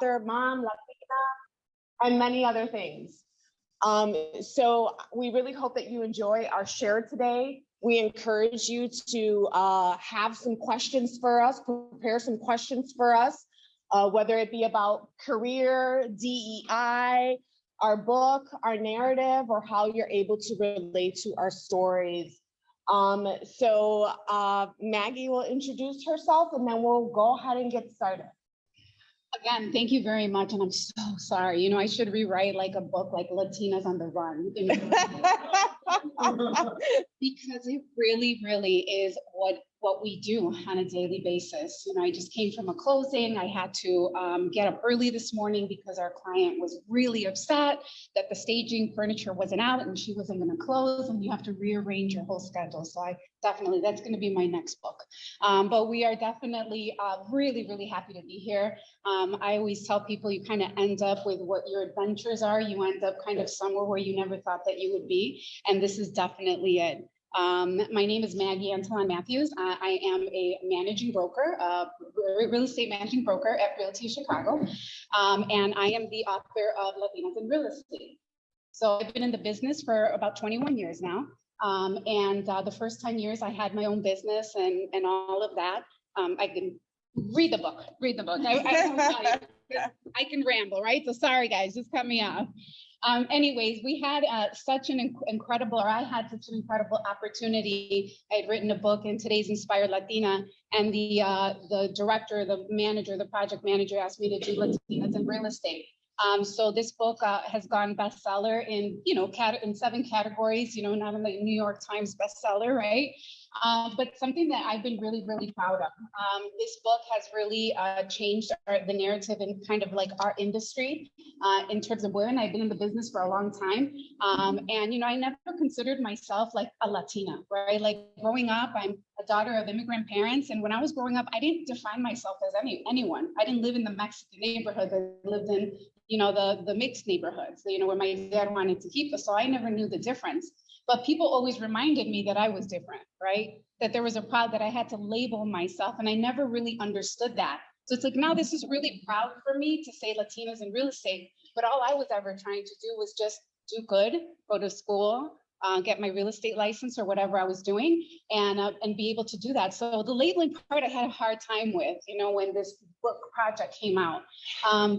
mom, Latina, and many other things. So we really hope that you enjoy our share today. We encourage you to have some questions for us, prepare some questions for us, whether it be about career, DEI, our book, our narrative, or how you're able to relate to our stories. So Maggie will introduce herself and then we'll go ahead and get started. Again, thank you very much. And I'm so sorry. You know, I should rewrite like a book like Latinas on the Run. Because it really, really is what we do on a daily basis. You know, I just came from a closing. I had to get up early this morning because our client was really upset that the staging furniture wasn't out and she wasn't going to close, and you have to rearrange your whole schedule. So that's going to be my next book. But we are definitely really, really happy to be here. I always tell people you kind of end up with what your adventures are. You end up kind of somewhere where you never thought that you would be. And this is definitely it. My name is Maggie Antolon Matthews. I am a managing broker, real estate managing broker at Realty Chicago. And I am the author of Latinas in Real Estate. So I've been in the business for about 21 years now. And the first 10 years I had my own business and all of that. I can read the book. I can ramble, right? So sorry guys, just cut me off. Anyways, we had such an incredible opportunity. I had written a book in Today's Inspired Latina, and the director, the manager, the project manager asked me to do Latinas in real estate. So this book has gone bestseller in, in 7 categories, not in the New York Times bestseller, right? But something that I've been really, really proud of. This book has really changed the narrative in kind of like our industry in terms of women. I've been in the business for a long time. And, I never considered myself like a Latina, right? Like growing up, I'm a daughter of immigrant parents. And when I was growing up, I didn't define myself as anyone. I didn't live in the Mexican neighborhood. I lived in, the mixed neighborhoods, where my dad wanted to keep us. So I never knew the difference. But people always reminded me that I was different, right? That there was a proud that I had to label myself, and I never really understood that. So it's like, now this is really proud for me to say Latinas in real estate, but all I was ever trying to do was just do good, go to school, get my real estate license or whatever I was doing, and be able to do that. So the labeling part I had a hard time with, when this book project came out.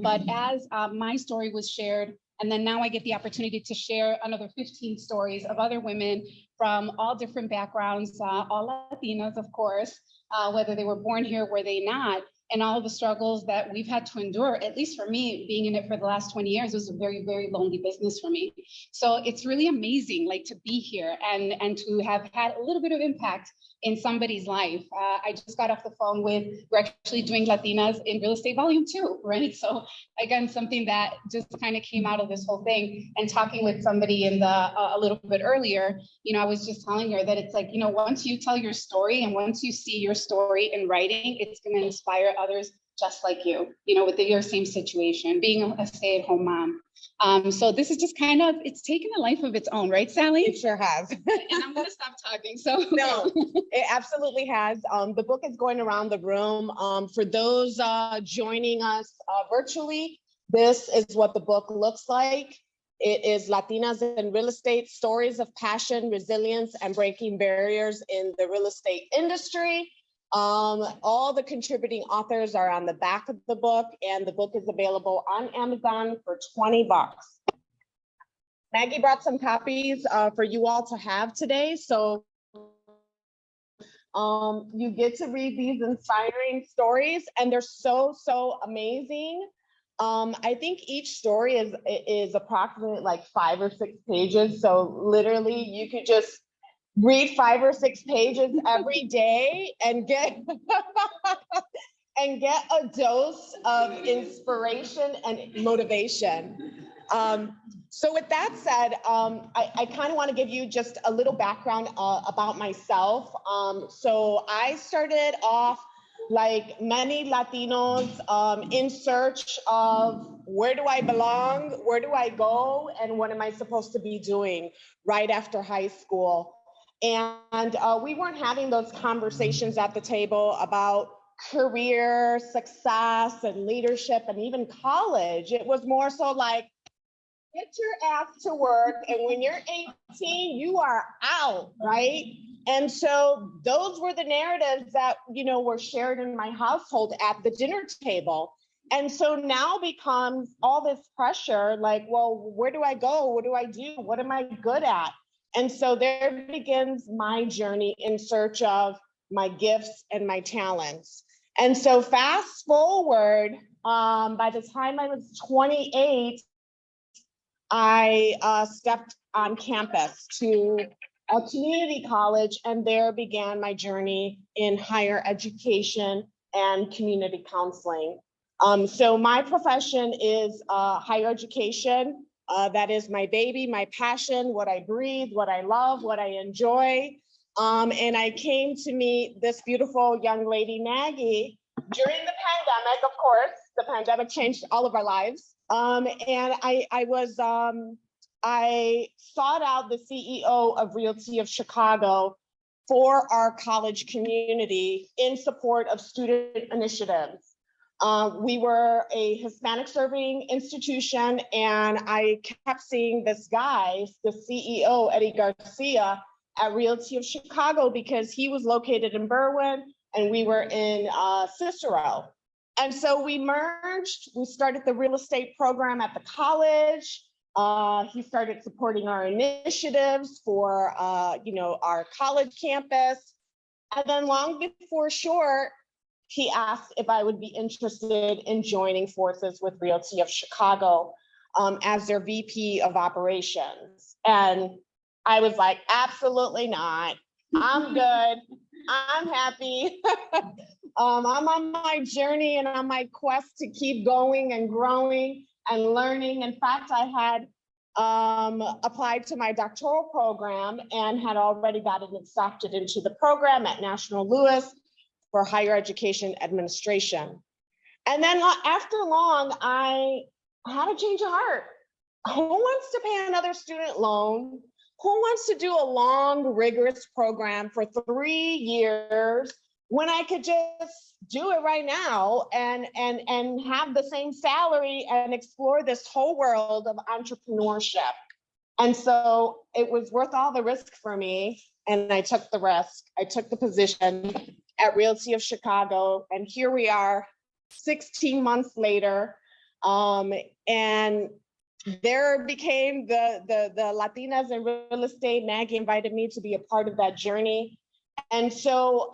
But as my story was shared, and then now I get the opportunity to share another 15 stories of other women from all different backgrounds, all Latinas, of course, whether they were born here, were they not, and all of the struggles that we've had to endure. At least for me, being in it for the last 20 years was a very, very lonely business for me. So it's really amazing, like, to be here and to have had a little bit of impact in somebody's life. I just got off the phone we're actually doing Latinas in Real Estate Volume 2, right? So again, something that just kind of came out of this whole thing. And talking with somebody a little bit earlier, I was just telling her that it's like, once you tell your story and once you see your story in writing, it's going to inspire others just like you, with your same situation, being a stay-at-home mom. So this is just kind of, it's taken a life of its own, right, Sally? It sure has. And I'm going to stop talking. So no, it absolutely has. The book is going around the room. For those joining us virtually, this is what the book looks like. It is Latinas in Real Estate, Stories of Passion, Resilience, and Breaking Barriers in the Real Estate Industry. All the contributing authors are on the back of the book, and the book is available on Amazon for $20. Maggie brought some copies for you all to have today. So you get to read these inspiring stories, and they're so, so amazing. I think each story is approximately like 5 or 6 pages. So literally you could just read 5 or 6 pages every day and get a dose of inspiration and motivation. So with that said, I kind of want to give you just a little background about myself. So I started off like many Latinos in search of where do I belong, where do I go, and what am I supposed to be doing right after high school. And we weren't having those conversations at the table about career success and leadership and even college. It was more so like, get your ass to work. And when you're 18, you are out, right? And so those were the narratives that, were shared in my household at the dinner table. And so now becomes all this pressure, like, well, where do I go? What do I do? What am I good at? And so there begins my journey in search of my gifts and my talents. And so fast forward, by the time I was 28, I stepped on campus to a community college, and there began my journey in higher education and community counseling. So my profession is higher education. That is my baby, my passion, what I breathe, what I love, what I enjoy. And I came to meet this beautiful young lady, Maggie, during the pandemic, of course. The pandemic changed all of our lives. And I sought out the CEO of Realty of Chicago for our college community in support of student initiatives. We were a Hispanic serving institution, and I kept seeing this guy, the CEO, Eddie Garcia, at Realty of Chicago, because he was located in Berwyn and we were in Cicero. And so we merged. We started the real estate program at the college. He started supporting our initiatives for, our college campus. And then long before short, he asked if I would be interested in joining forces with Realty of Chicago as their VP of operations. And I was like, absolutely not. I'm good. I'm happy. I'm on my journey and on my quest to keep going and growing and learning. In fact, I had applied to my doctoral program and had already gotten accepted into the program at National Louis for higher education administration. And then after long, I had a change of heart. Who wants to pay another student loan? Who wants to do a long, rigorous program for 3 years when I could just do it right now and have the same salary and explore this whole world of entrepreneurship? And so it was worth all the risk for me. And I took the risk. I took the position at Realty of Chicago. And here we are 16 months later. And there became the Latinas in real estate. Maggie invited me to be a part of that journey. And so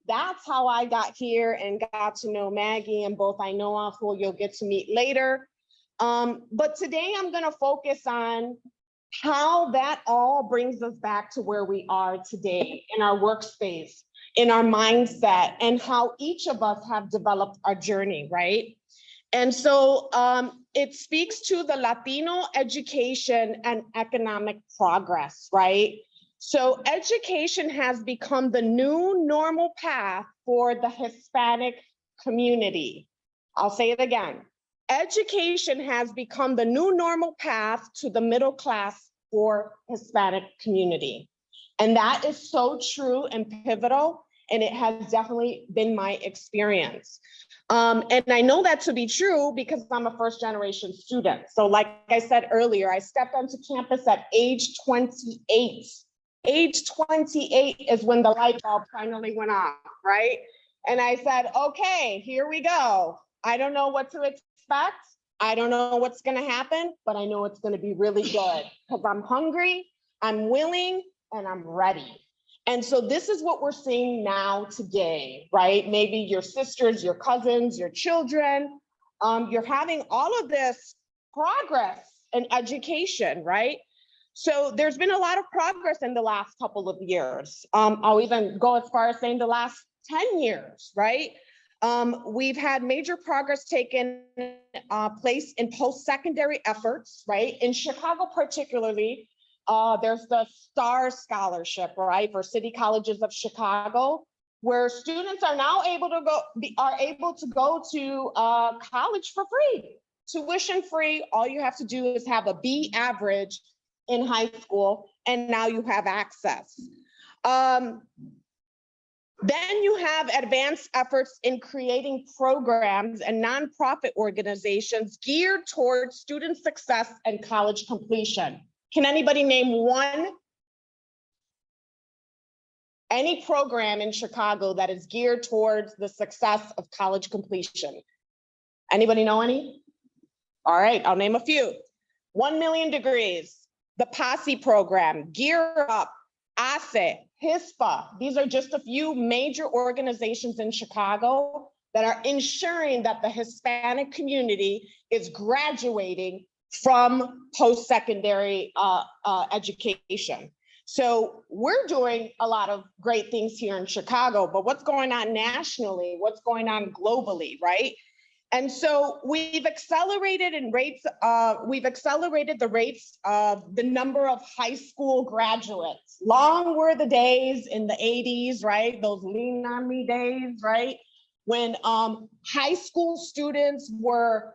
that's how I got here and got to know Maggie and both Ainoa, who you'll get to meet later. But today I'm gonna focus on how that all brings us back to where we are today in our workspace, in our mindset, and how each of us have developed our journey, right? And so it speaks to the Latino education and economic progress, right? So education has become the new normal path for the Hispanic community. I'll say it again. Education has become the new normal path to the middle class for Hispanic community. And that is so true and pivotal. And it has definitely been my experience. And I know that to be true because I'm a first generation student. So like I said earlier, I stepped onto campus at age 28. Age 28 is when the light bulb finally went off, right? And I said, okay, here we go. I don't know what to expect. I don't know what's gonna happen, but I know it's gonna be really good because I'm hungry, I'm willing, and I'm ready. And so this is what we're seeing now today, right? Maybe your sisters, your cousins, your children, you're having all of this progress in education, right? So there's been a lot of progress in the last couple of years. I'll even go as far as saying the last 10 years, right? We've had major progress taken place in post-secondary efforts, right? In Chicago particularly, there's the STAR scholarship, right, for city colleges of Chicago, where students are now able to go to college for free, tuition free. All you have to do is have a B average in high school, and now you have access. Then you have advanced efforts in creating programs and nonprofit organizations geared towards student success and college completion. Can anybody name any program in Chicago that is geared towards the success of college completion? Anybody know any? All right, I'll name a few. 1 Million Degrees, the Posse Program, Gear Up, ASE, HISPA. These are just a few major organizations in Chicago that are ensuring that the Hispanic community is graduating from post-secondary education. So we're doing a lot of great things here in Chicago, but what's going on nationally? What's going on globally, right? And so we've accelerated the rates of the number of high school graduates. Long were the days in the 80s, right? Those lean on me days, right? When high school students were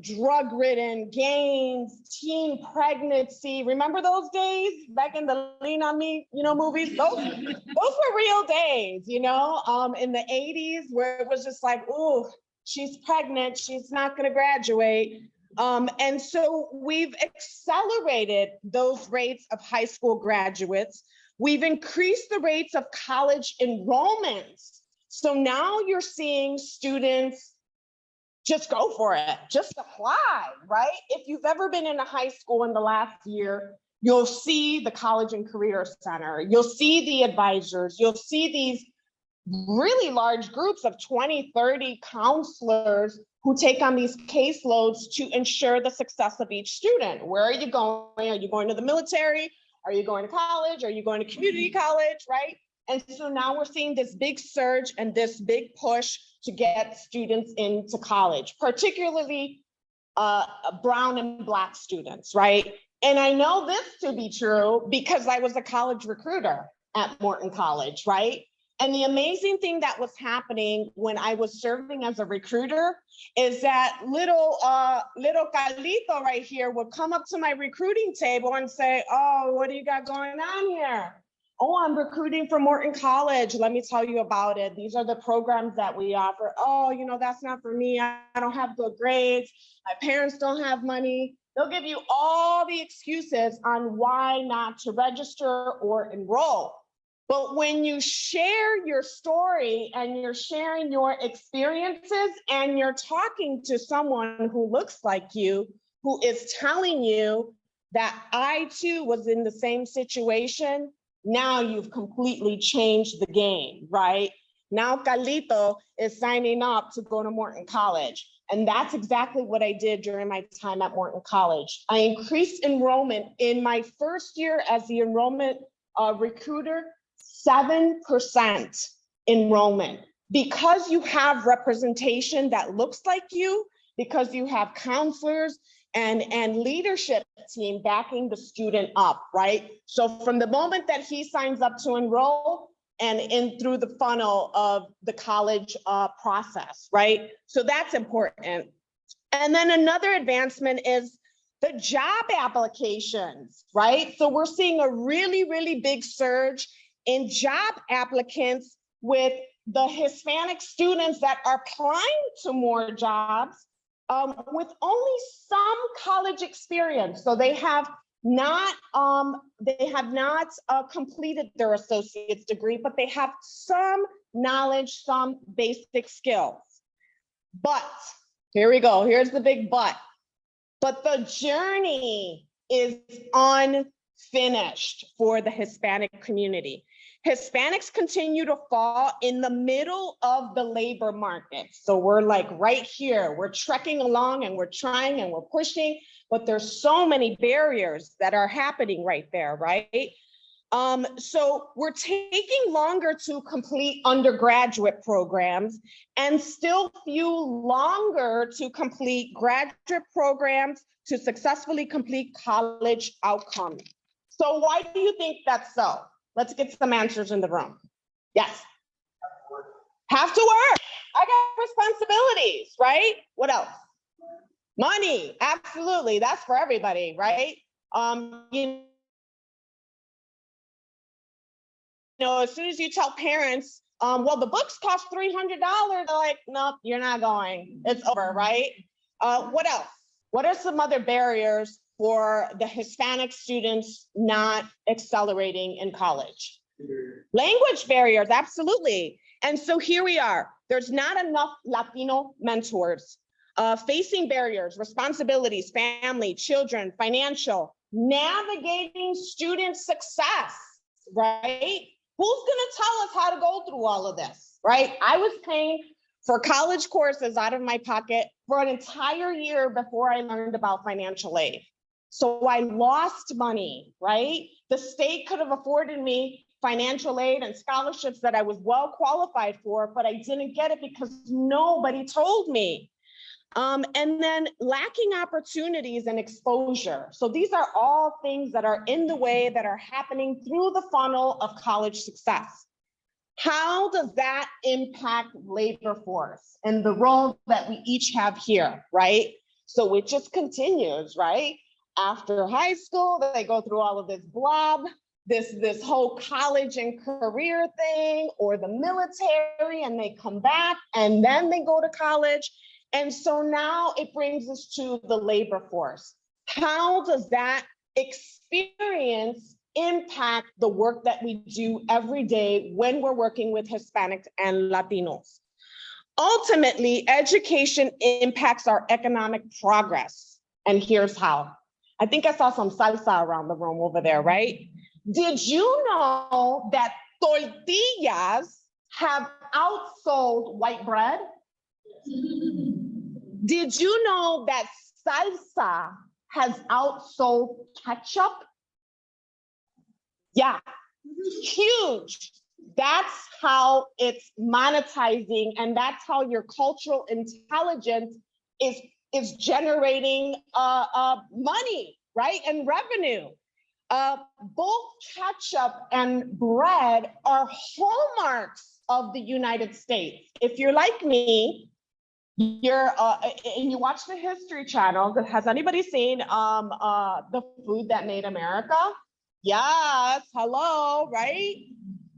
drug-ridden, gangs, teen pregnancy. Remember those days back in the lean on me, movies? Those were real days, in the 80s where it was just like, ooh, she's pregnant, she's not going to graduate. And so we've accelerated those rates of high school graduates. We've increased the rates of college enrollments. So now you're seeing students just go for it, just apply, right? If you've ever been in a high school in the last year, you'll see the College and Career Center, you'll see the advisors, you'll see these really large groups of 20, 30 counselors who take on these caseloads to ensure the success of each student. Where are you going? Are you going to the military? Are you going to college? Are you going to community college, right? And so now we're seeing this big surge and this big push to get students into college, particularly brown and Black students, right? And I know this to be true because I was a college recruiter at Morton College, right? And the amazing thing that was happening when I was serving as a recruiter is that little Carlito right here would come up to my recruiting table and say, oh, what do you got going on here? Oh, I'm recruiting for Morton College. Let me tell you about it. These are the programs that we offer. Oh, that's not for me. I don't have good grades. My parents don't have money. They'll give you all the excuses on why not to register or enroll. But when you share your story and you're sharing your experiences and you're talking to someone who looks like you, who is telling you that I too was in the same situation, now you've completely changed the game, right? Now Carlito is signing up to go to Morton College. And that's exactly what I did during my time at Morton College. I increased enrollment in my first year as the enrollment recruiter, 7% enrollment. Because you have representation that looks like you, because you have counselors and leadership team backing the student up, right? So from the moment that he signs up to enroll and in through the funnel of the college process, right? So that's important. And then another advancement is the job applications, right? So we're seeing a really, really big surge in job applicants with the Hispanic students that are applying to more jobs with only some college experience. So they have not completed their associate's degree, but they have some knowledge, some basic skills. But here we go, here's the big but. But the journey is unfinished for the Hispanic community. Hispanics continue to fall in the middle of the labor market. So we're like right here, we're trekking along and we're trying and we're pushing, but there's so many barriers that are happening right there, right? So we're taking longer to complete undergraduate programs and still few longer to complete graduate programs to successfully complete college outcomes. So why do you think that's so? Let's get some answers in the room. Yes. Have to work. I got responsibilities, right? What else? Money. Absolutely. That's for everybody, right? know, as soon as you tell parents, well, the books cost $300, they're like, nope, you're not going. It's over, right? What else? What are some other barriers for the Hispanic students not accelerating in college? Language barriers, absolutely. And so here we are. There's not enough Latino mentors. Facing barriers, responsibilities, family, children, financial, navigating student success, right? Who's gonna tell us how to go through all of this, right? I was paying for college courses out of my pocket for an entire year before I learned about financial aid. So I lost money, right? The state could have afforded me financial aid and scholarships that I was well qualified for, but I didn't get it because nobody told me. And then lacking opportunities and exposure. So these are all things that are in the way that are happening through the funnel of college success. How does that impact labor force and the role that we each have here, right? So it just continues, right? After high school, they go through all of this blob, this whole college and career thing, or the military, and they come back and then they go to college. And so now it brings us to the labor force. How does that experience impact the work that we do every day when we're working with Hispanics and Latinos? Ultimately, education impacts our economic progress. And here's how. I think I saw some salsa around the room over there, right? Did you know that tortillas have outsold white bread? Did you know that salsa has outsold ketchup? Yeah, huge. That's how it's monetizing, and that's how your cultural intelligence is generating money, right? And revenue. Both ketchup and bread are hallmarks of the United States. If you're like me, you're and you watch the History Channel. Has anybody seen the Food That Made America? Yes, hello, right?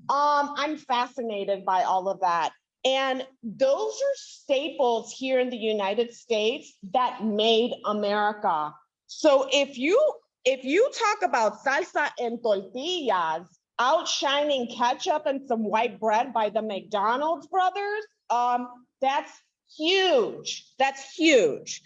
I'm fascinated by all of that. And those are staples here in the United States that made America. So if you talk about salsa and tortillas outshining ketchup and some white bread by the McDonald's brothers, that's huge. That's huge.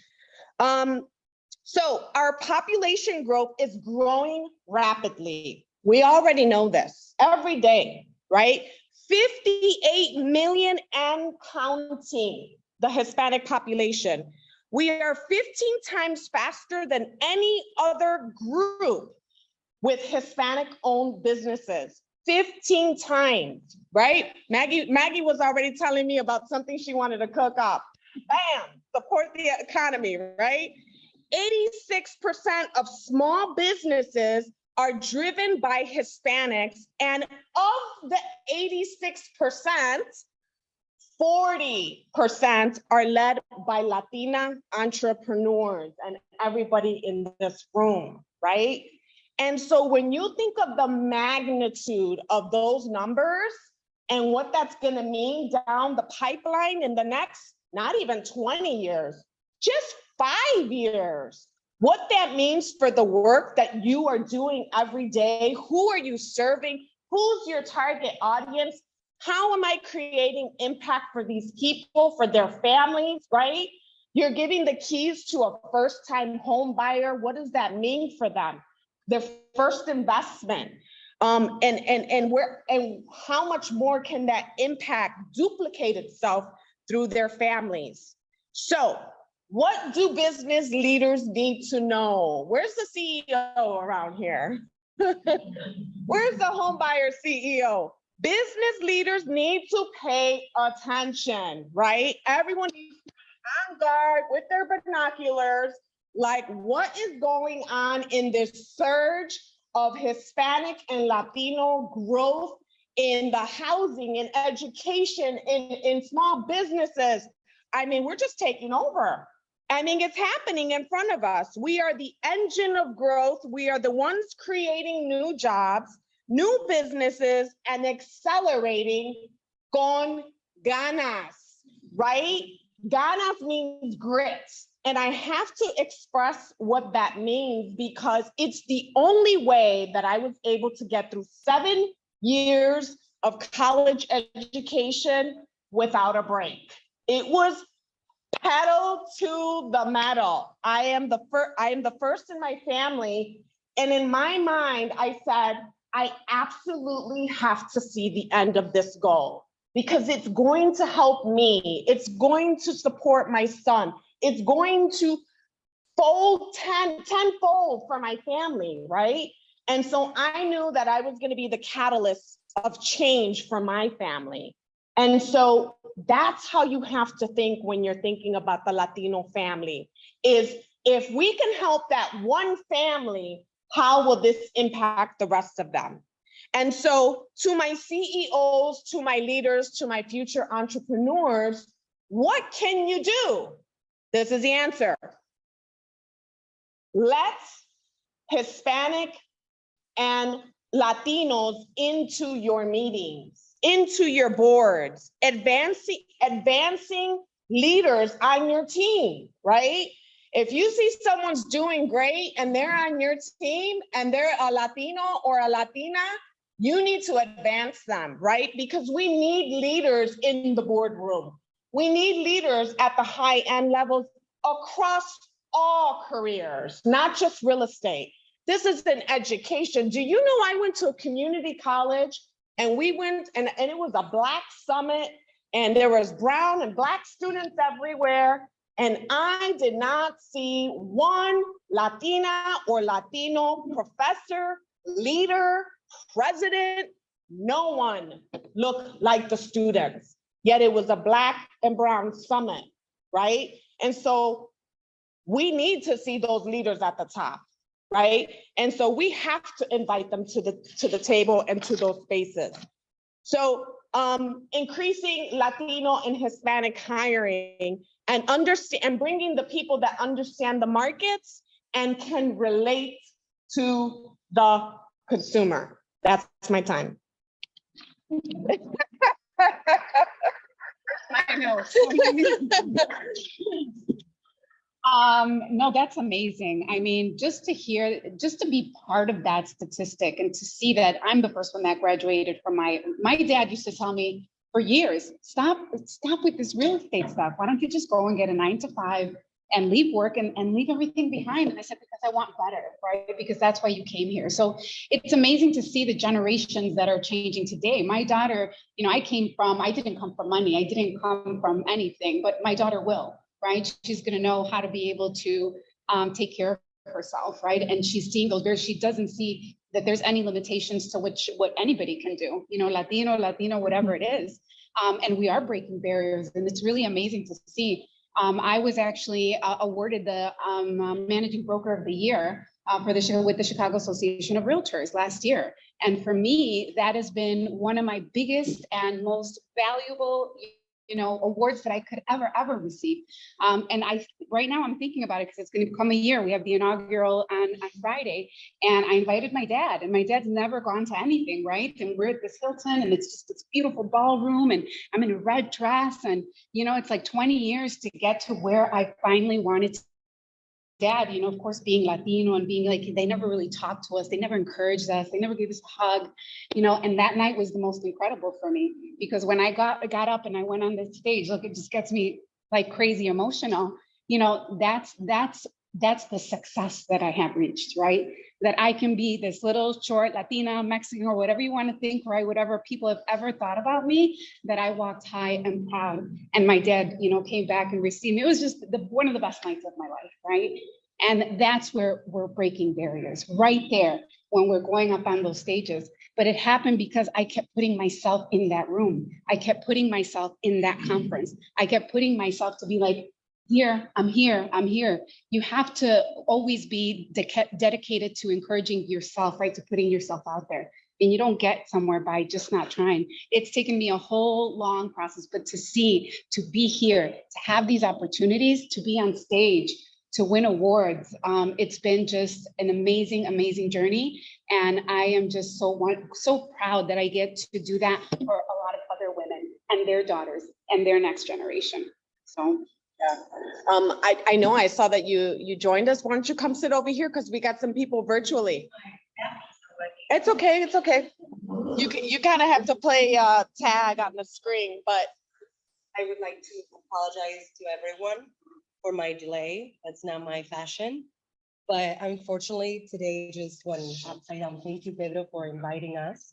So our population growth is growing rapidly. We already know this every day, right? 58 million and counting, the Hispanic population. We are 15 times faster than any other group with Hispanic-owned businesses. 15 times, right? Maggie was already telling me about something she wanted to cook up. Bam, support the economy, right? 86% of small businesses are driven by Hispanics, and of the 86%, 40% are led by Latina entrepreneurs and everybody in this room, right? And so when you think of the magnitude of those numbers and what that's gonna mean down the pipeline in the next, not even 20 years, just 5 years, what that means for the work that you are doing every day, who are you serving, who's your target audience, how am I creating impact for these people, for their families, right? You're giving the keys to a first-time home buyer. What does that mean for them? Their first investment. And how much more can that impact duplicate itself through their families? So what do business leaders need to know? Where's the CEO around here? Where's the home buyer CEO? Business leaders need to pay attention, right? Everyone needs to be on guard with their binoculars, like what is going on in this surge of Hispanic and Latino growth in the housing, in education, in small businesses. I mean, we're just taking over. I mean, it's happening in front of us. We are the engine of growth. We are the ones creating new jobs. new businesses, and accelerating con ganas, right? Ganas means grit. And I have to express what that means because it's the only way that I was able to get through 7 years of college education without a break. It was pedal to the metal. I am the first in my family. And in my mind, I said, I absolutely have to see the end of this goal because it's going to help me. It's going to support my son. It's going to fold tenfold for my family, right? And so I knew that I was going to be the catalyst of change for my family. And so that's how you have to think when you're thinking about the Latino family, is if we can help that one family, how will this impact the rest of them? And so to my CEOs, to my leaders, to my future entrepreneurs, what can you do? This is the answer. Let Hispanic and Latinos into your meetings, into your boards, advancing leaders on your team, right? If you see someone's doing great and they're on your team and they're a Latino or a Latina, you need to advance them, right? Because we need leaders in the boardroom. We need leaders at the high end levels across all careers, not just real estate. This is an education. Do you know I went to a community college and we went and it was a Black summit and there was brown and Black students everywhere. And I did not see one Latina or Latino professor, leader, president. No one looked like the students, yet it was a Black and brown summit, right? And so we need to see those leaders at the top, right? And so we have to invite them to the table and to those spaces. So increasing Latino and Hispanic hiring and bringing the people that understand the markets and can relate to the consumer. That's my time. I know. No, that's amazing. I mean, just to be part of that statistic and to see that I'm the first one that graduated from my dad used to tell me for years, stop with this real estate stuff. Why don't you just go and get a 9-to-5 and leave work and leave everything behind? And I said, because I want better, right? Because that's why you came here. So it's amazing to see the generations that are changing today. My daughter, I didn't come from money. I didn't come from anything, but my daughter will. Right? She's going to know how to be able to take care of herself, right? And she's seeing those barriers. She doesn't see that there's any limitations to what anybody can do, Latino, whatever it is. And we are breaking barriers, and it's really amazing to see. I was actually awarded the Managing Broker of the Year with the Chicago Association of Realtors last year. And for me, that has been one of my biggest and most valuable awards that I could ever receive. And right now I'm thinking about it because it's going to become a year. We have the inaugural on Friday, and I invited my dad, and my dad's never gone to anything, right? And we're at this Hilton, and it's just this beautiful ballroom, and I'm in a red dress, and it's like 20 years to get to where I finally wanted to. Dad, of course, being Latino and being like, they never really talked to us. They never encouraged us. They never gave us a hug, and that night was the most incredible for me because when I got up and I went on the stage, look, it just gets me like crazy emotional. That's the success that I have reached, right? That I can be this little short Latina, Mexican, or whatever you want to think, right? Whatever people have ever thought about me, that I walked high and proud. And my dad, came back and received me. It was just one of the best nights of my life, right? And that's where we're breaking barriers, right there when we're going up on those stages. But it happened because I kept putting myself in that room. I kept putting myself in that conference. I kept putting myself to be like, I'm here. You have to always be dedicated to encouraging yourself, right? To putting yourself out there. And you don't get somewhere by just not trying. It's taken me a whole long process, but to be here, to have these opportunities, to be on stage, to win awards. It's been just an amazing, amazing journey. And I am just so proud that I get to do that for a lot of other women and their daughters and their next generation. So. Yeah. I know I saw that you joined us. Why don't you come sit over here? Because we got some people virtually. It's okay. It's okay. You kind of have to play tag on the screen, but I would like to apologize to everyone for my delay. That's not my fashion. But unfortunately, today just went upside down. Thank you, Pedro, for inviting us.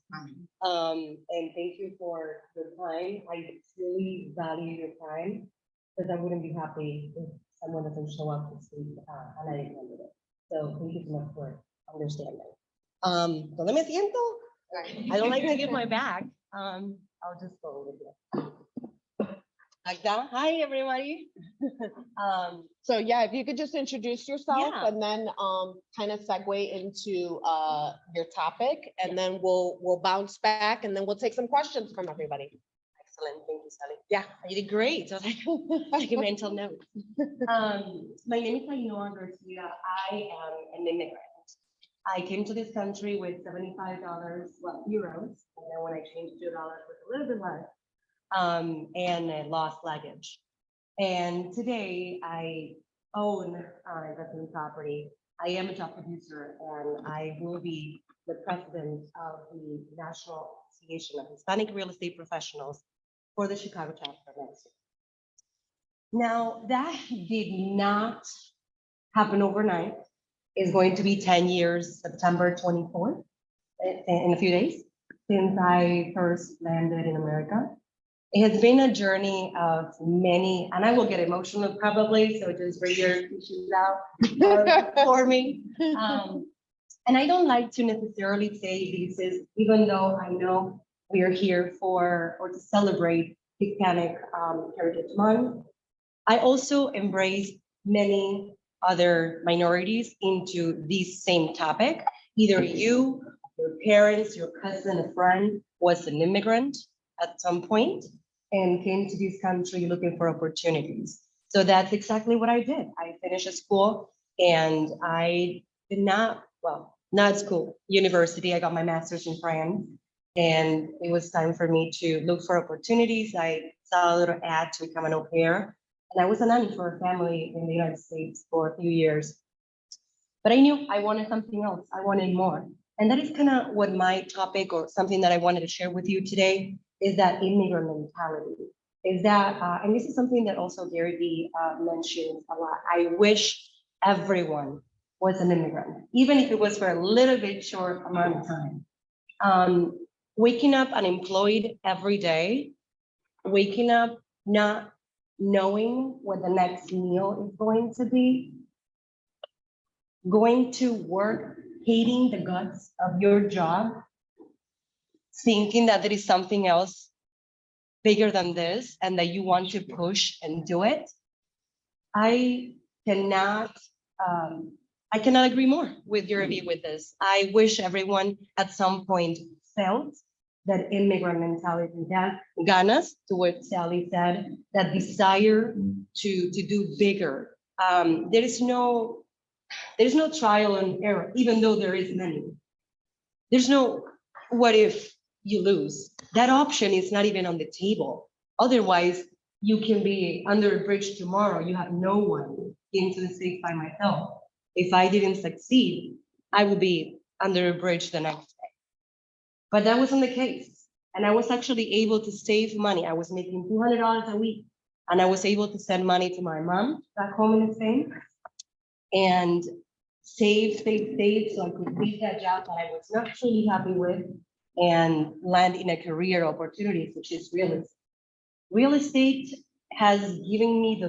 And thank you for your time. I truly value your time because I wouldn't be happy if someone doesn't show up to speak and I didn't do it. So thank you so much for understanding. So let me siento. I don't like to give my back. I'll just go with it. Like that. Hi, everybody. so yeah, if you could just introduce yourself Yeah. and then kind of segue into your topic, and then we'll bounce back and then we'll take some questions from everybody. Excellent. Thank you, Sally. Yeah. You did great. So I take a mental note. My name is Ainhoa Garcia. I am an immigrant. I came to this country with $75, well, euros, and then when I changed to dollars, it was a little bit less, and lost luggage. And today I own investment property. I am a top producer, and I will be the president of the National Association of Hispanic Real Estate Professionals for the Chicago chapter next year. Now, that did not happen overnight. It's going to be 10 years, September 24th, in a few days, since I first landed in America. It has been a journey of many, and I will get emotional probably, so just bring your tissues out for me. And I don't like to necessarily say this is, even though I know we are here for, or to celebrate Hispanic Heritage Month, I also embrace many other minorities into this same topic. Either you, your parents, your cousin, a friend was an immigrant at some point and came to this country looking for opportunities. So that's exactly what I did. I finished school and I did not, well, not school, university. I got my master's in France and it was time for me to look for opportunities. I saw a little ad to become an au pair. And I was a nanny for a family in the United States for a few years. But I knew I wanted something else. I wanted more. And that is kind of what my topic or something that I wanted to share with you today is that immigrant mentality. Is that, and this is something that also Gary Vee mentions a lot. I wish everyone was an immigrant, even if it was for a little bit short amount of time. Waking up unemployed every day, waking up not knowing what the next meal is going to be, going to work, hating the guts of your job, thinking that there is something else bigger than this and that you want to push and do it. I cannot agree more with your view with this. I wish everyone at some point felt that immigrant mentality, that ganas, to what Sally said, that desire to do bigger. There is no trial and error, even though there is many. There's no what if you lose. That option is not even on the table. Otherwise, you can be under a bridge tomorrow. You have no one into the States by myself. If I didn't succeed, I would be under a bridge the next day. But that wasn't the case. And I was actually able to save money. I was making $200 a week. And I was able to send money to my mom back home in Spain and save so I could leave that job that I was not truly happy with and land in a career opportunity, which is real estate. Real estate has given me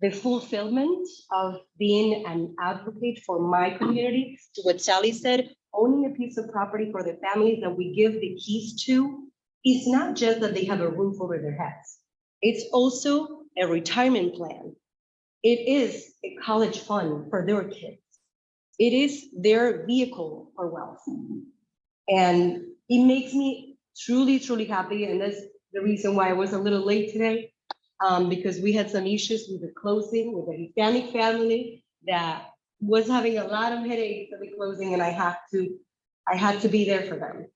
the fulfillment of being an advocate for my community. To what Sally said, owning a piece of property for the families that we give the keys to is not just that they have a roof over their heads. It's also a retirement plan. It is a college fund for their kids. It is their vehicle for wealth. And it makes me truly, truly happy. And that's the reason why I was a little late today. because we had some issues with the closing with a Hispanic family that was having a lot of headaches at the closing, and I had to be there for them.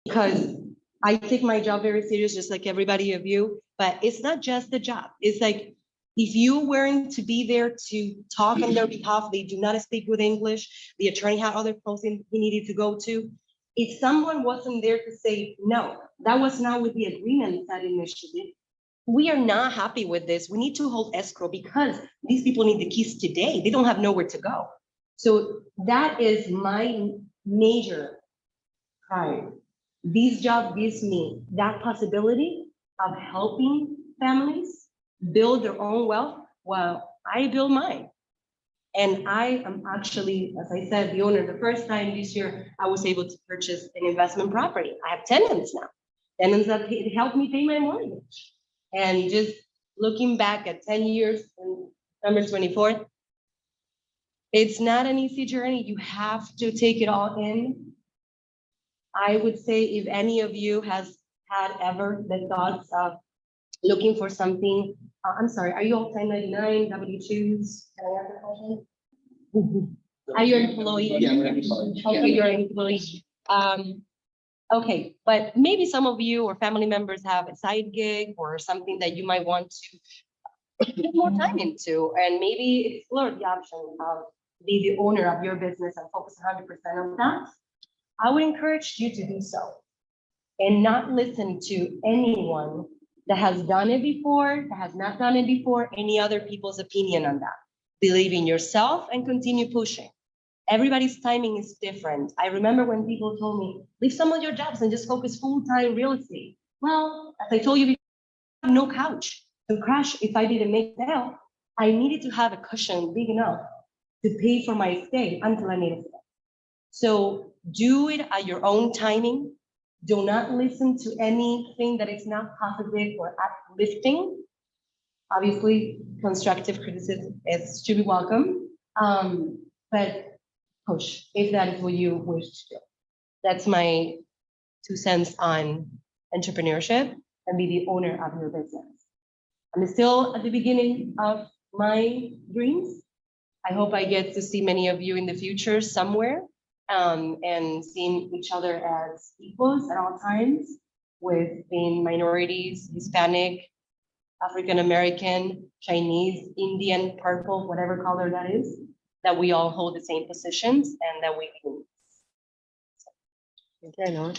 Because I take my job very serious, just like everybody of you, but it's not just the job. It's like, if you weren't to be there to talk on their behalf, they do not speak with English, the attorney had other closing he needed to go to. If someone wasn't there to say, no, that was not with the agreement that initially, we are not happy with this. We need to hold escrow because these people need the keys today. They don't have nowhere to go. So that is my major pride. This job gives me that possibility of helping families build their own wealth while I build mine. And I am actually, as I said, the owner. The first time this year, I was able to purchase an investment property. I have tenants now. Tenants that helped me pay my mortgage. And just looking back at 10 years on November 24th, it's not an easy journey. You have to take it all in. I would say if any of you has had ever the thoughts of looking for something, I'm sorry, are you all 1099, W-2s? Can I ask a question? Are you an employee? Yeah, we're an employee. Okay, you're an employee. Okay, but maybe some of you or family members have a side gig or something that you might want to put more time into, and maybe explore the option of be the owner of your business and focus 100% on that. I would encourage you to do so and not listen to anyone that has done it before, that has not done it before, any other people's opinion on that. Believe in yourself and continue pushing. Everybody's timing is different. I remember when people told me, leave some of your jobs and just focus full-time real estate. Well, as I told you, I have no couch to crash if I didn't make sale. I needed to have a cushion big enough to pay for my stay until I made a sale. So do it at your own timing. Do not listen to anything that is not positive or uplifting. Obviously, constructive criticism should be welcome, but push if that is what you wish to do. That's my 2 cents on entrepreneurship and be the owner of your business. I'm still at the beginning of my dreams. I hope I get to see many of you in the future somewhere. And seeing each other as equals at all times, with being minorities, Hispanic, African American, Chinese, Indian, purple, whatever color that is, that we all hold the same positions and that we can. Okay, no.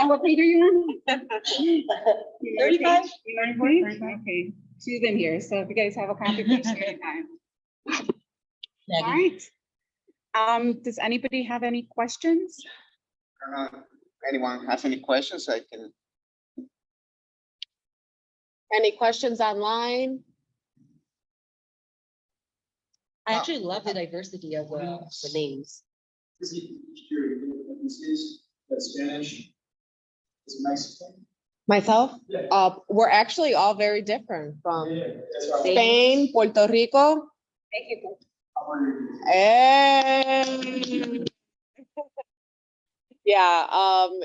What page are you on? 35? 34? Okay, choose them here. So if you guys have a copy, please share your time. All right. Does anybody have any questions? Anyone has any questions? I can. Any questions online? I actually love the diversity of the names. Spanish, is Mexican. Myself? Yeah. We're actually all very different from That's right. Spain, Puerto Rico. Thank you. Hey. Yeah,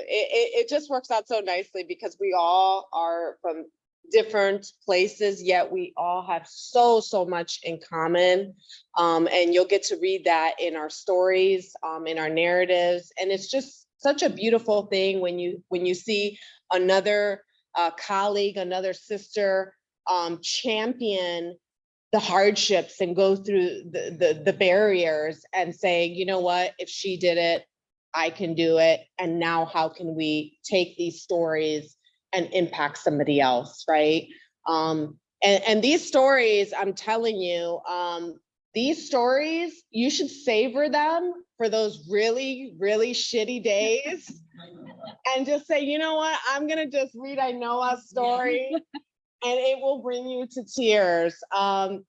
it just works out so nicely because we all are from different places, yet we all have so much in common. And you'll get to read that in our stories, in our narratives. And it's just such a beautiful thing when you see another colleague, another sister champion the hardships and go through the barriers and saying, you know what, if she did it, I can do it. And now how can we take these stories and impact somebody else, right? And these stories, I'm telling you, these stories, you should savor them for those really shitty days and just say, you know what, I'm gonna just read Ainhoa's story and it will bring you to tears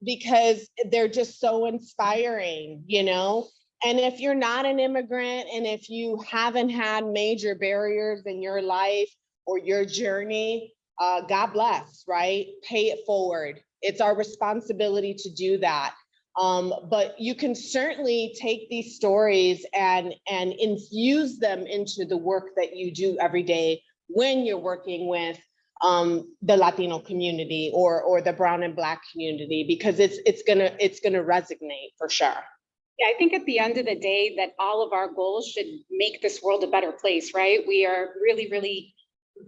because they're just so inspiring, you know? And if you're not an immigrant and if you haven't had major barriers in your life or your journey, God bless, right? Pay it forward. It's our responsibility to do that. But you can certainly take these stories and infuse them into the work that you do every day when you're working with the Latino community or the brown and Black community, because it's gonna resonate for sure. Yeah, I think at the end of the day that all of our goals should make this world a better place, right? We are really, really,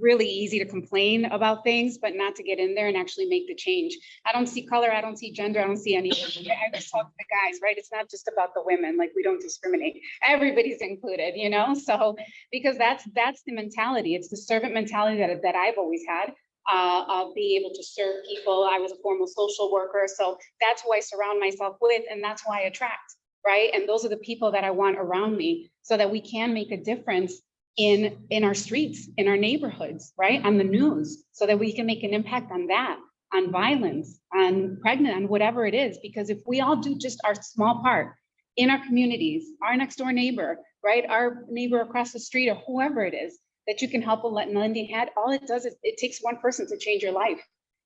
really easy to complain about things, but not to get in there and actually make the change. I don't see color, I don't see gender, I don't see anything. I just talk to the guys, right? It's not just about the women, like we don't discriminate. Everybody's included, you know? So, because that's the mentality. It's the servant mentality that I've always had. Of being able to serve people. I was a formal social worker, so that's who I surround myself with, and that's why I attract, right? And those are the people that I want around me, so that we can make a difference in our streets, in our neighborhoods, right? On the news, so that we can make an impact on that, on violence, on pregnant, on whatever it is. Because if we all do just our small part in our communities, our next door neighbor, right? Our neighbor across the street, or whoever it is, that you can help a lending hand, all it does is it takes one person to change your life.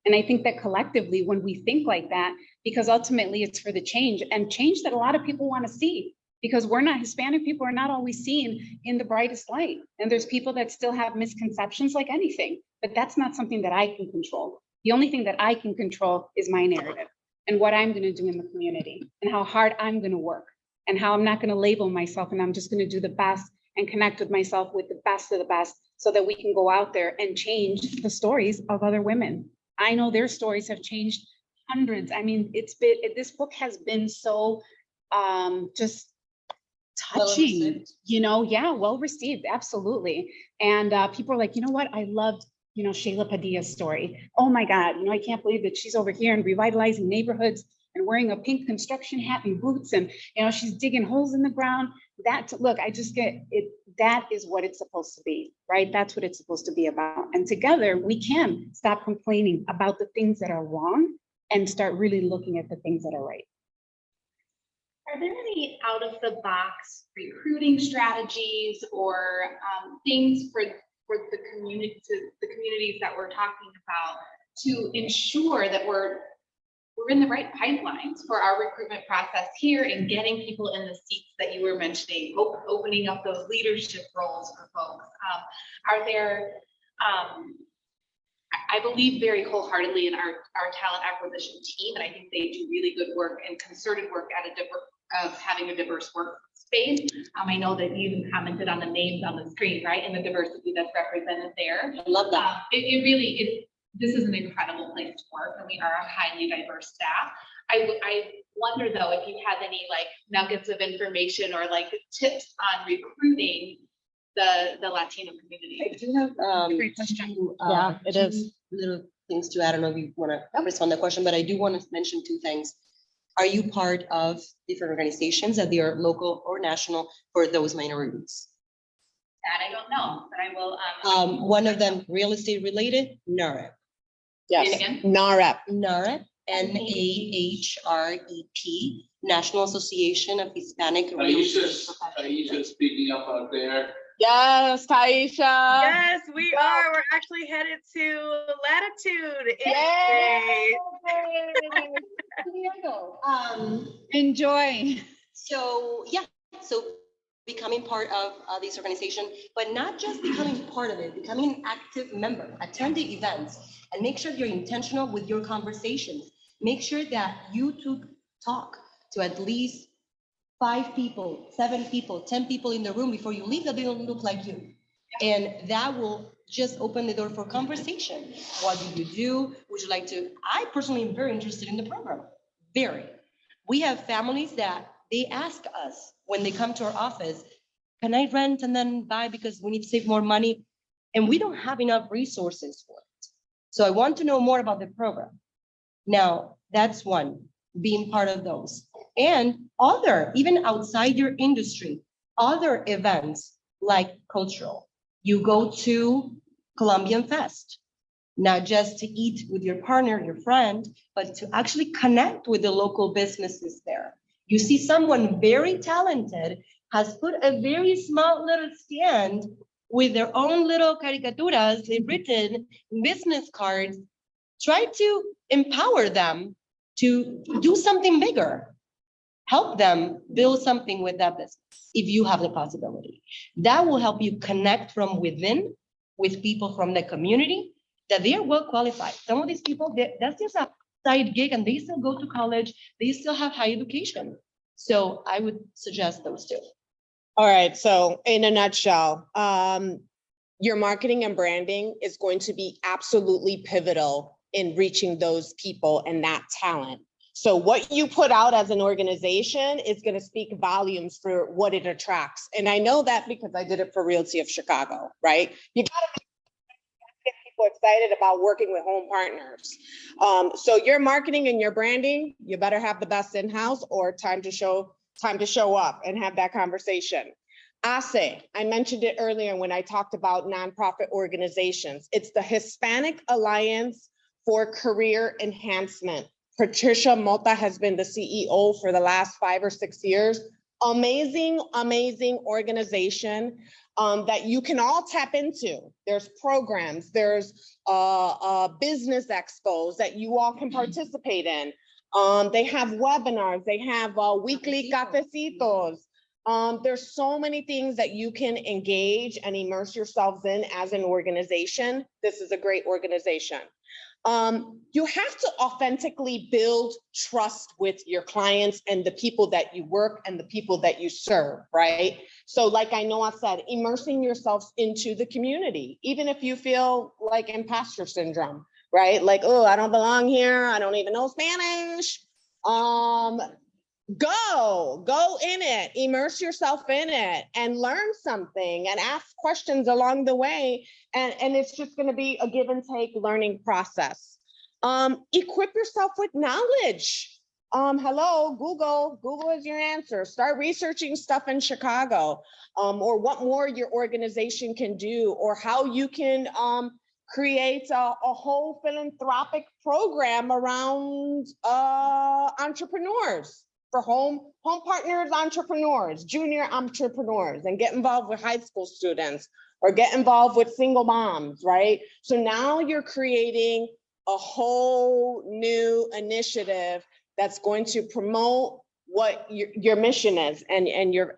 And I think that collectively, when we think like that, because ultimately it's for the change, and change that a lot of people want to see, because we're not, Hispanic people are not always seen in the brightest light. And there's people that still have misconceptions like anything, but that's not something that I can control. The only thing that I can control is my narrative and what I'm going to do in the community and how hard I'm going to work and how I'm not going to label myself, and I'm just going to do the best and connect with myself with the best of the best, so that we can go out there and change the stories of other women. I know their stories have changed hundreds. I mean, this book has been so just touching, you know, yeah, well received, absolutely. And people are like, you know what, I loved, you know, Shayla Padilla's story. Oh my God, you know, I can't believe that she's over here and revitalizing neighborhoods and wearing a pink construction hat and boots, and you know, she's digging holes in the ground. Look, I just get it. That is what it's supposed to be, right? That's what it's supposed to be about. And together we can stop complaining about the things that are wrong and start really looking at the things that are right. Are there any out of the box recruiting strategies or things for the communities that we're talking about to ensure that we're in the right pipelines for our recruitment process here and getting people in the seats that you were mentioning, opening up those leadership roles for folks? Are there, I believe very wholeheartedly in our talent acquisition team, and I think they do really good work and concerted work of having a diverse workspace. I know that you even commented on the names on the screen, right? And the diversity that's represented there. I love that. It really is. This is an incredible place to work, and we are a highly diverse staff. I wonder though if you have any like nuggets of information or like tips on recruiting the Latino community. I do have Great question. yeah, it is. little things to add. I don't know if you want to respond to the question, but I do want to mention two things. Are you part of different organizations that they are local or national for those minorities? That I don't know, but I will. One of them real estate related, NAREP. Yes, again? NAREP. NAREP, NAHREP, National Association of Hispanic Real Estate Professionals. Aisha speaking up out there. Yes, Taisha. Yes, we are. We're actually headed to Latitude. Yay! Enjoy. So yeah, so becoming part of this organization, but not just becoming part of it, becoming an active member, attend the events, and make sure you're intentional with your conversations. Make sure that you talk to at least 5 people, 7 people, 10 people in the room before you leave that they don't look like you. And that will just open the door for conversation. What do you do? Would you like to? I personally am very interested in the program. Very. We have families that they ask us when they come to our office, can I rent and then buy because we need to save more money? And we don't have enough resources for it. So I want to know more about the program. Now, that's one, being part of those. And other, even outside your industry, other events like cultural. You go to Colombian Fest, not just to eat with your partner, your friend, but to actually connect with the local businesses there. You see someone very talented has put a very small little stand with their own little caricaturas, they've written business cards, try to empower them to do something bigger. help them build something with that business if you have the possibility. That will help you connect from within with people from the community that they are well qualified. Some of these people, that's just a side gig and they still go to college, they still have high education. So I would suggest those two. All right, so in a nutshell, your marketing and branding is going to be absolutely pivotal in reaching those people and that talent. So what you put out as an organization is going to speak volumes for what it attracts. And I know that because I did it for Realty of Chicago, right? You got to get people excited about working with home partners. So your marketing and your branding, you better have the best in-house or time to show up and have that conversation. ASE, I mentioned it earlier when I talked about nonprofit organizations. It's the Hispanic Alliance for Career Enhancement. Patricia Mota has been the CEO for the last 5 or 6 years. Amazing, amazing organization that you can all tap into. There's programs, there's business expos that you all can participate in. They have webinars, they have weekly cafecitos. There's so many things that you can engage and immerse yourselves in as an organization. This is a great organization. You have to authentically build trust with your clients and the people that you work and the people that you serve, right? So like I know I said, immersing yourselves into the community, even if you feel like imposter syndrome, right? Like, oh, I don't belong here. I don't even know Spanish. Go in it, immerse yourself in it and learn something and ask questions along the way. And it's just going to be a give and take learning process. Equip yourself with knowledge. Hello, Google is your answer. Start researching stuff in Chicago, or what more your organization can do, or how you can create a whole philanthropic program around entrepreneurs. For home partners, entrepreneurs, junior entrepreneurs, and get involved with high school students or get involved with single moms, right? So now you're creating a whole new initiative that's going to promote what your mission is and your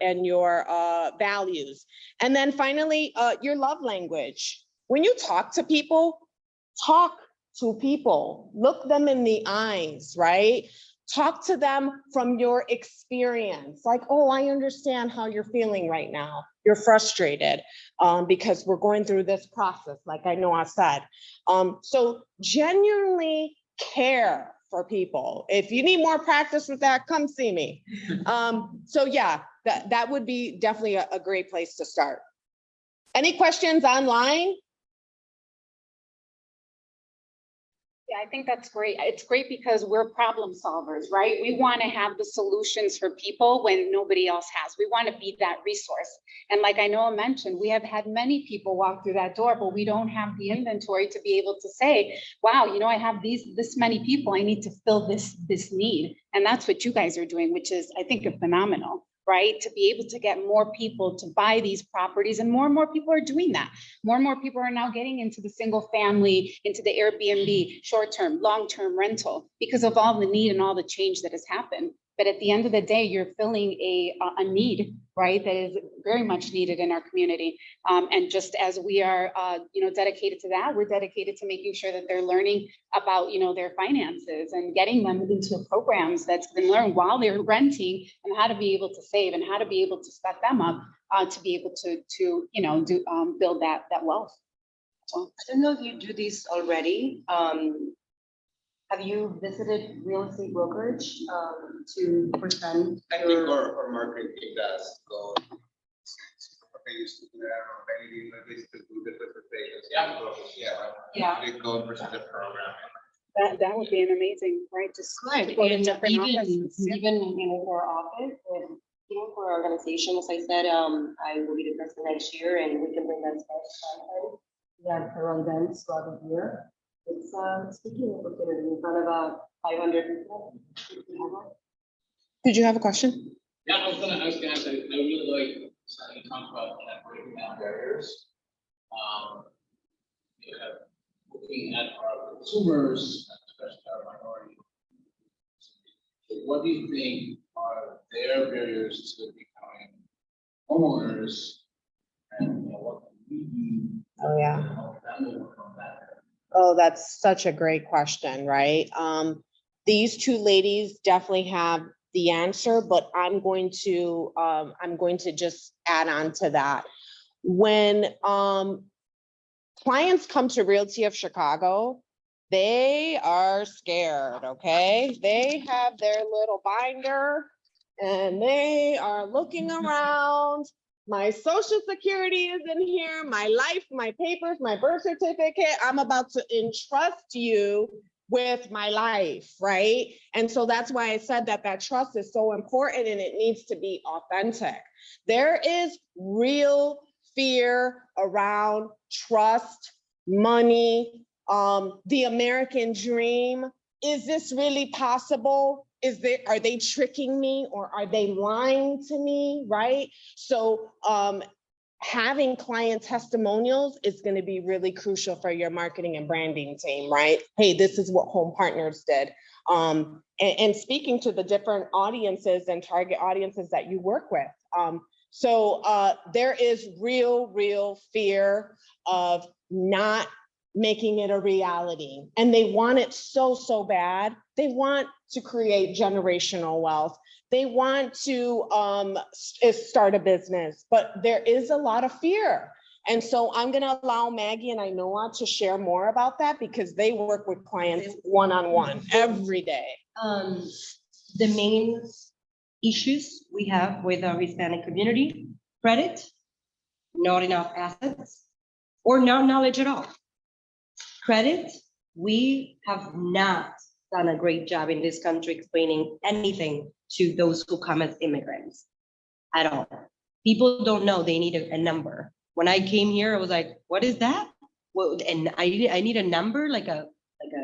values. And then finally, your love language. When you talk to people, look them in the eyes, right? Talk to them from your experience. Like, oh, I understand how you're feeling right now. You're frustrated because we're going through this process, like I know I said. So genuinely care for people. If you need more practice with that, come see me. So yeah, that would be definitely a great place to start. Any questions online? Yeah, I think that's great. It's great because we're problem solvers, right? We want to have the solutions for people when nobody else has. We want to be that resource. And like I know I mentioned, we have had many people walk through that door, but we don't have the inventory to be able to say, wow, you know, I have this many people, I need to fill this need. And that's what you guys are doing, which is, I think, phenomenal. Right? To be able to get more people to buy these properties, and more people are doing that. More and more people are now getting into the single family, into the Airbnb, short-term, long-term rental, because of all the need and all the change that has happened. But at the end of the day, you're filling a need, right? That is very much needed in our community. And just as we are, dedicated to that, we're dedicated to making sure that they're learning about, their finances and getting them into programs that's been learned while they're renting, and how to be able to save and how to be able to set them up to be able to build that wealth. So I don't know if you do this already. Have you visited real estate brokerage to present? I think our marketing team does go. They used to do that, or maybe they used to do the presentations. Yeah. They go and present the program. that would be an amazing, right? Just Good. to go to And different offices. even for our office, and for our organization, as I said, I will be the president next year, and we can bring that content. We have several events throughout the year. It's speaking opportunity in front of 500 people. Did you have a question? Yeah, I was gonna say, I really like starting to talk about breaking down barriers. Looking at our consumers, especially our minority. What do you think are their barriers to becoming homeowners and what we do. Oh, yeah. to help them overcome that. Oh, that's such a great question, right? These two ladies definitely have the answer, but I'm going to just add on to that. When clients come to Realty of Chicago, they are scared, okay? They have their little binder and they are looking around. My social security is in here, my life, my papers, my birth certificate. I'm about to entrust you with my life, right? And so that's why I said that trust is so important and it needs to be authentic. There is real fear around trust, money, the American dream. Is this really possible? Are they tricking me or are they lying to me, right? So having client testimonials is going to be really crucial for your marketing and branding team, right? Hey, this is what Home Partners did. And speaking to the different audiences and target audiences that you work with. So there is real fear of not making it a reality. And they want it so bad. They want to create generational wealth. They want to start a business, but there is a lot of fear. And so I'm going to allow Maggie and Ainoa to share more about that because they work with clients one-on-one every day. The main issues we have with our Hispanic community: credit, not enough assets, or no knowledge at all. Credit, we have not done a great job in this country explaining anything to those who come as immigrants at all. People don't know they need a number. When I came here, I was like, what is that? Well, and I need a number, like a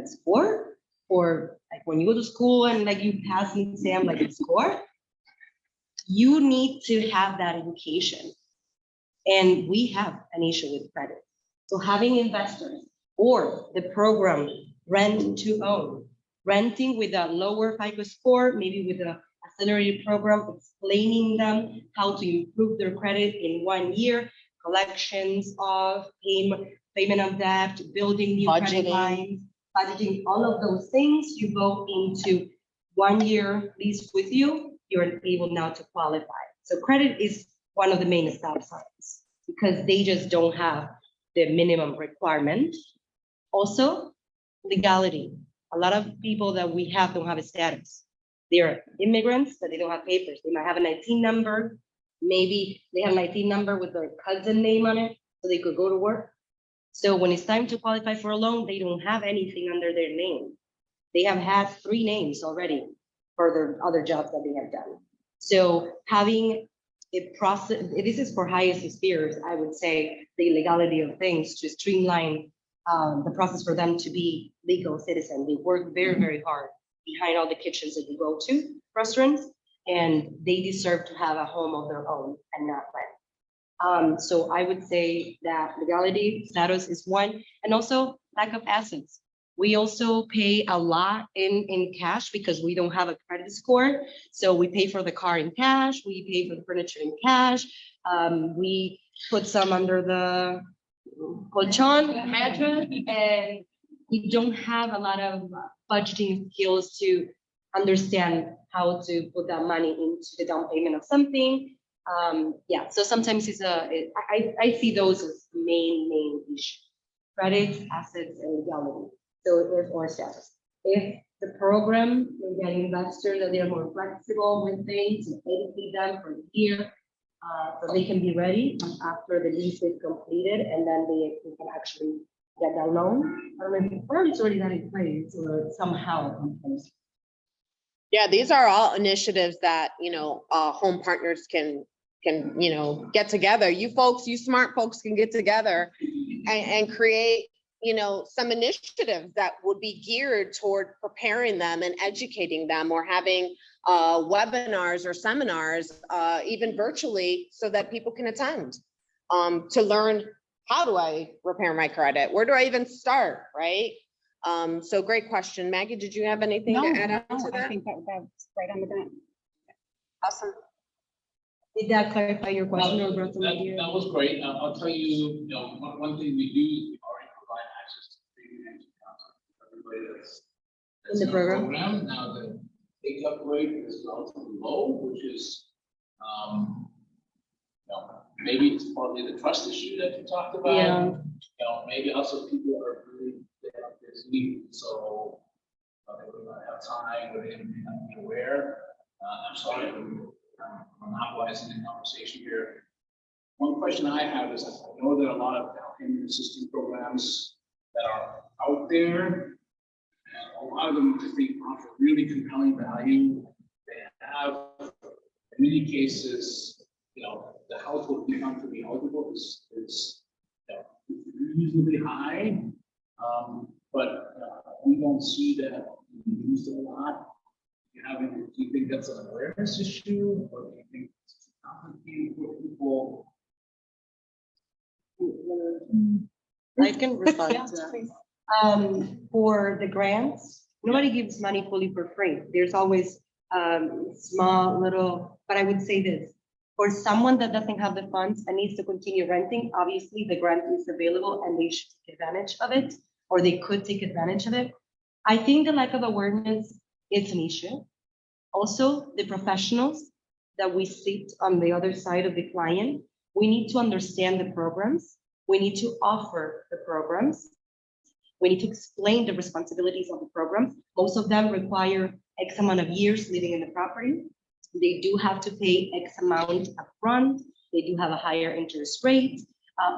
score? Or like when you go to school and like you pass an exam, like a score? You need to have that education. And we have an issue with credit. So having investors or the program rent to own, renting with a lower FICO score, maybe with an accelerated program, explaining them how to improve their credit in 1 year, collections of payment of debt, building new credit lines, budgeting, all of those things, you go into 1 year lease with you, you're able now to qualify. So credit is one of the main stop signs because they just don't have the minimum requirement. Also, legality. A lot of people that we have don't have a status. They're immigrants, but they don't have papers. They might have an IT number. Maybe they have an IT number with their cousin name on it, so they could go to work. So when it's time to qualify for a loan, they don't have anything under their name. They have had 3 names already for their other jobs that they have done. So having a process, this is for highest spheres, I would say, the legality of things to streamline the process for them to be legal citizen. They work very hard behind all the kitchens that you go to, restaurants, and they deserve to have a home of their own and not rent. So I would say that legality status is one, and also lack of assets. We also pay a lot in cash because we don't have a credit score. So we pay for the car in cash, we pay for the furniture in cash. We put some under the colchon mattress, and we don't have a lot of budgeting skills to understand how to put that money into the down payment of something. Yeah, so sometimes I see those as main issues: credit, assets, and legality. So if or status. If the program will get investors that they are more flexible with things, and educate them for a year, so they can be ready after the lease is completed, and then they can actually get that loan. I don't know if it's already that in place or somehow in place. Yeah, these are all initiatives that, Home Partners can, get together. You smart folks can get together and create, some initiatives that would be geared toward preparing them and educating them, or having webinars or seminars, even virtually, so that people can attend to learn, how do I repair my credit? Where do I even start, right? So great question. Maggie, did you have anything to add on to that? I think that's right on the dot. Awesome. Did that clarify your question or brought some That idea? was great. I'll tell you, one thing we do is we already provide access to pre-financial content for everybody that's In the program? Now, the take-up rate is relatively low, which is, maybe it's partly the trust issue that you talked about. Yeah. Maybe also people are really, they have this need, so they would not have time, or they may not be aware. I'm sorry, I'm monopolizing the conversation here. One question I have is, I know there are a lot of down payment assistance programs that are out there, and a lot of them, I think, offer really compelling value. They have, in many cases, the household income to be eligible is reasonably high, but we don't see that used a lot. Do you think that's an awareness issue, or do you think it's too complicated for people? I can respond to that. For the grants, nobody gives money fully for free. There's always small little, but I would say this. For someone that doesn't have the funds and needs to continue renting, obviously the grant is available and they should take advantage of it, or they could take advantage of it. I think the lack of awareness is an issue. Also, the professionals that we sit on the other side of the client, we need to understand the programs. We need to offer the programs. We need to explain the responsibilities of the programs. Most of them require X amount of years living in the property. They do have to pay X amount upfront. They do have a higher interest rate.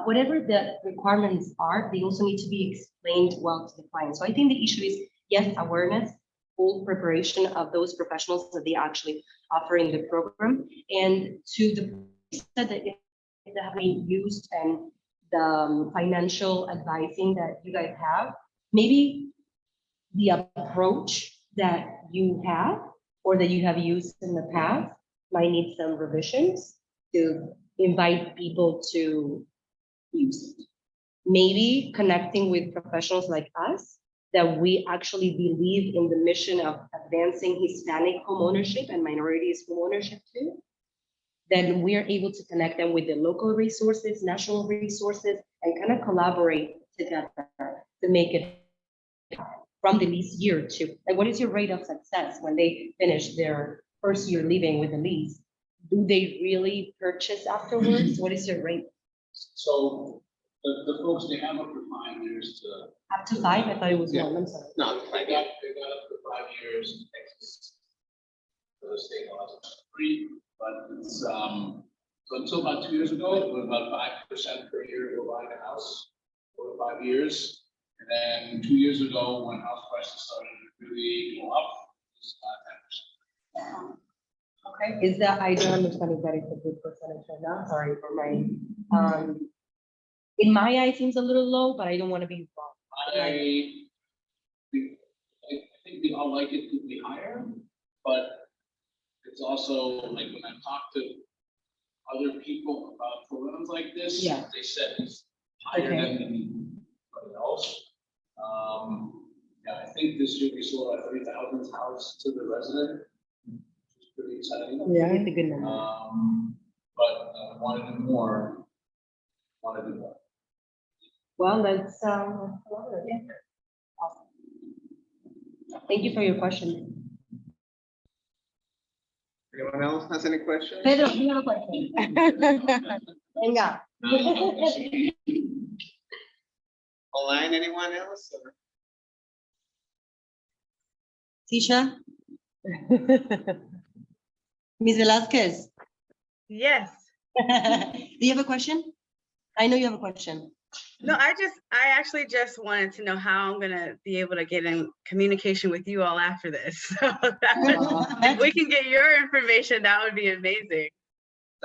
Whatever the requirements are, they also need to be explained well to the client. So I think the issue is, yes, awareness, full preparation of those professionals that they actually offering the program. And to the extent that they have been used and the financial advising that you guys have, maybe the approach that you have or that you have used in the past might need some revisions to invite people to use it. Maybe connecting with professionals like us, that we actually believe in the mission of advancing Hispanic homeownership and minorities homeownership too, then we are able to connect them with the local resources, national resources, and kind of collaborate together to make it from the lease year to, like, what is your rate of success when they finish their first year living with the lease? Do they really purchase afterwards? What is your rate? So the folks, they have up to 5 years to. Up to 5? I thought it was Yeah. 1, I'm sorry. No, They got up to 5 years in Texas. So the state laws are free, but it's, so until about 2 years ago, it was about 5% per year to buy a house, 4 to 5 years. And then 2 years ago, when house prices started to really go up, it's 10%. Okay, is that, I don't understand if that is a good percentage or not, sorry for my, in my eye, it seems a little low, but I don't want to be wrong. I think we all like it to be higher, but it's also like when I talk to other people about programs like this, Yeah. they said it's higher Okay. than anybody else. Yeah, I think this year we sold a 3,000 house to the resident, which is pretty exciting. Yeah, it's a good number. But want to do more. Want to do more. Well, let's collaborate. Yeah. Awesome. Thank you for your question. Anyone else has any questions? Pedro, you have a question? Venga. Online, anyone else? Or- Tisha? Ms. Velasquez, Yes. do you have a question? I know you have a question. No, I actually just wanted to know how I'm gonna be able to get in communication with you all after this. So if we can get your information, that would be amazing.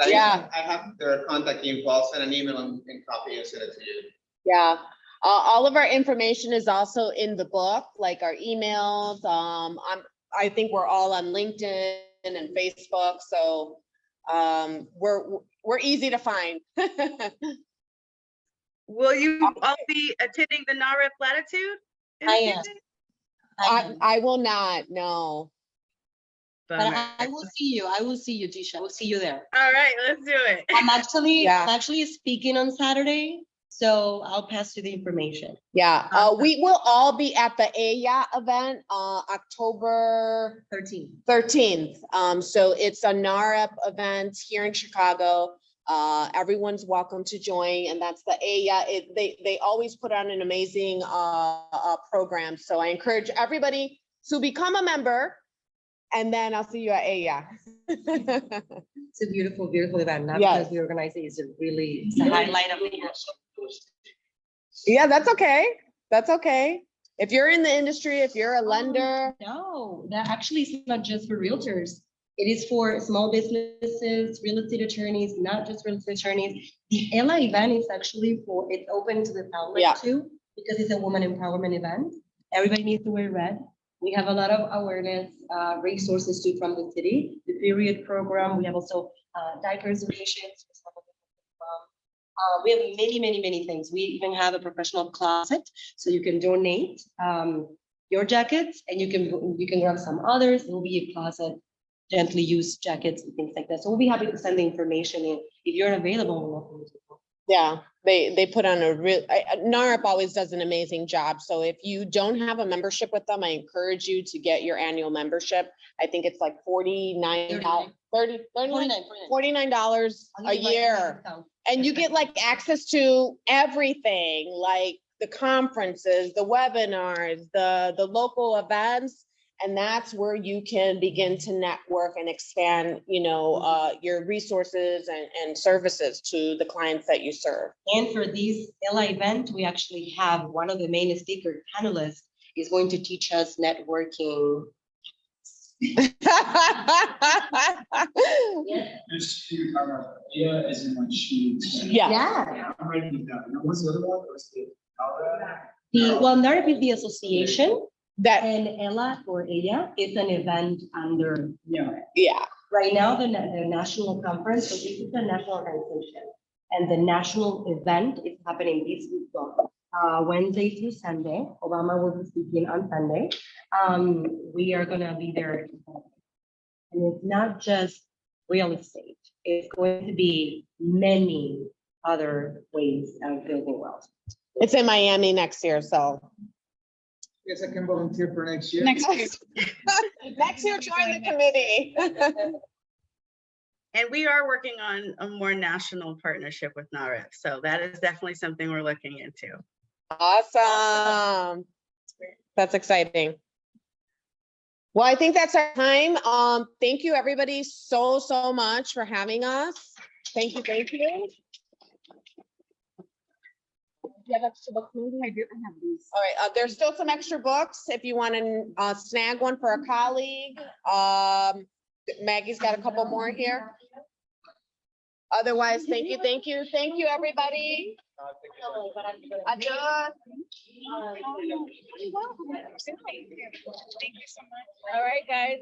Yeah. I have their contact info. I'll send an email and copy and send it to you. Yeah, all of our information is also in the book, like our emails. I think we're all on LinkedIn and Facebook, so we're easy to find. Will you all be attending the NAREP Latitude? in I am. Houston? I will not, no. But Bummer. I will see you. I will see you, Tisha. I will see you there. All right, let's do it. I'm actually, Yeah. I'm actually speaking on Saturday, so I'll pass you the information. Yeah, Awesome. we will all be at the AYA event, October 13th. So it's a NAREP event here in Chicago. Everyone's welcome to join, and that's the AYA. They always put on an amazing program. So I encourage everybody to become a member, and then I'll see you at AYA. It's a beautiful, beautiful event. Not Yes. because we organize it, it's a highlight of the year. Yeah, that's okay. That's okay. If you're in the industry, if you're a lender. No, that actually is not just for realtors. It is for small businesses, real estate attorneys, not just real estate attorneys. The Ella event is actually it's open to the public Yeah. too, because it's a woman empowerment event. Everybody needs to wear red. We have a lot of awareness resources too from the city. The period program, we have also diapers donations. We have many, many, many things. We even have a professional closet, so you can donate your jackets, and you can grab some others. There will be a closet, gently used jackets and things like that. So we'll be happy to send the information in. If you're available, we're welcome to. Yeah, they put on a real, NAREP always does an amazing job. So if you don't have a membership with them, I encourage you to get your annual membership. I think it's like $49 a year. And you get like access to everything, like the conferences, the webinars, the local events. And that's where you can begin to network and expand, your resources and services to the clients that you serve. And for this Ella event, we actually have one of the main speaker panelists is going to teach us networking. Just to, yeah, as in like she. Yeah. Yeah. I'm writing it down. What's the other one? What's the? NAREP is the association, That, and Ella or Ella is an event under NAREP. yeah, Right now, the national conference, so this is a national organization, and the national event is happening this week, Wednesday through Sunday. Obama will be speaking on Sunday. We are gonna be there. And it's not just real estate. It's going to be many other ways of building wealth. it's in Miami next year, so. Guess I can volunteer for next year. Next year. Next year, join the committee. And we are working on a more national partnership with NAREP. So that is definitely something we're looking into. Awesome. That's exciting. Well, I think that's our time. Thank you, everybody, so much for having us. Thank you, thank you. Do you have extra books? Maybe I do. I have these. All right, there's still some extra books if you want to snag one for a colleague. Maggie's got a couple more here. Otherwise, thank you, everybody. Adios. Thank you so much. All right, guys.